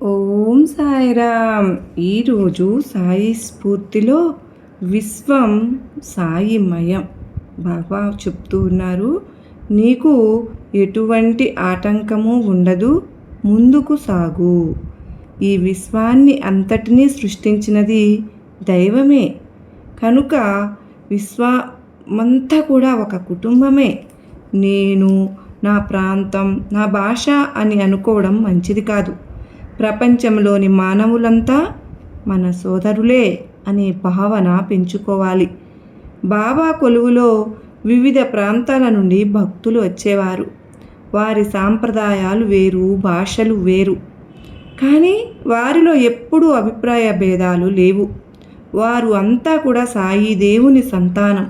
ఓం సాయిరామ్. ఈరోజు సాయి స్ఫూర్తిలో విశ్వం సాయిమయం. బాబా చెప్తూ ఉన్నారు, నీకు ఎటువంటి ఆటంకము ఉండదు, ముందుకు సాగు. ఈ విశ్వాన్ని అంతటినీ సృష్టించినది దైవమే కనుక విశ్వమంతా కూడా ఒక కుటుంబమే. నేను, నా ప్రాంతం, నా భాష అని అనుకోవడం మంచిది కాదు. ప్రపంచంలోని మానవులంతా మన సోదరులే అనే భావన పెంచుకోవాలి. బాబా కొలువులో వివిధ ప్రాంతాల నుండి భక్తులు వచ్చేవారు. వారి సాంప్రదాయాలు వేరు, భాషలు వేరు, కానీ వారిలో ఎప్పుడూ అభిప్రాయ భేదాలు లేవు. వారు అంతా కూడా సాయి దేవుని సంతానం.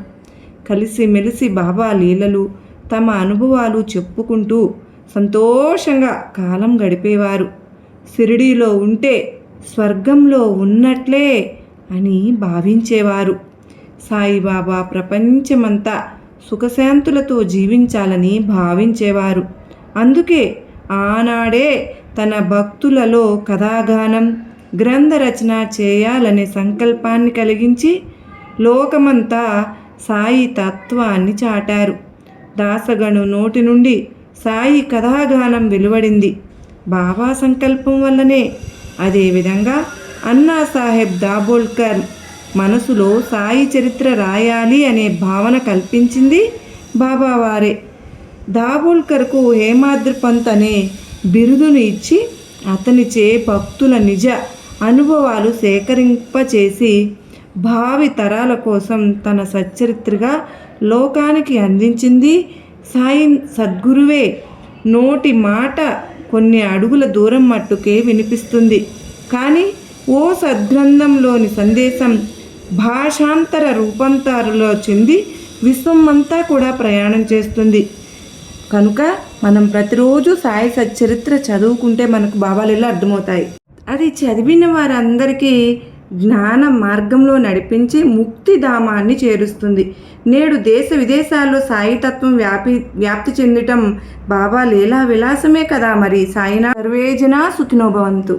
కలిసిమెలిసి బాబా లీలలు, తమ అనుభవాలు చెప్పుకుంటూ సంతోషంగా కాలం గడిపేవారు. షిరిడీలో ఉంటే స్వర్గంలో ఉన్నట్లే అని భావించేవారు. సాయిబాబా ప్రపంచమంతా సుఖశాంతులతో జీవించాలని భావించేవారు. అందుకే ఆనాడే తన భక్తులలో కథాగానం, గ్రంథ రచన చేయాలనే సంకల్పాన్ని కలిగించి లోకమంతా సాయి తత్వాన్ని చాటారు. దాసగను నోటి నుండి సాయి కథాగానం వెలువడింది బాబా సంకల్పం వల్లనే. అదేవిధంగా అన్నాసాహెబ్ దాబోల్కర్ మనసులో సాయి చరిత్ర రాయాలి అనే భావన కల్పించింది బాబావారే. దాబోల్కర్కు హేమాద్రి పంత్ అనే బిరుదును ఇచ్చి అతనిచే భక్తుల నిజ అనుభవాలు సేకరింపచేసి భావి తరాల కోసం తన సచ్చరిత్రగా లోకానికి అందించింది సాయి సద్గురువే. నోటి మాట కొన్ని అడుగుల దూరం మట్టుకే వినిపిస్తుంది, కానీ ఓ సద్గ్రంథంలోని సందేశం భాషాంతర రూపాంతరాల్లో చెంది విశ్వం అంతా కూడా ప్రయాణం చేస్తుంది. కనుక మనం ప్రతిరోజు సాయి సచ్చరిత్ర చదువుకుంటే మనకు భావాలు అర్థమవుతాయి. అది చదివిన వారందరికీ జ్ఞాన మార్గంలో నడిపించి ముక్తిధామాన్ని చేరుస్తుంది. నేడు దేశ విదేశాల్లో సాయితత్వం వ్యాప్తి చెందటం బాబా లీలా విలాసమే కదా. మరి సాయినా సర్వేజన సుఖినో భవంతు.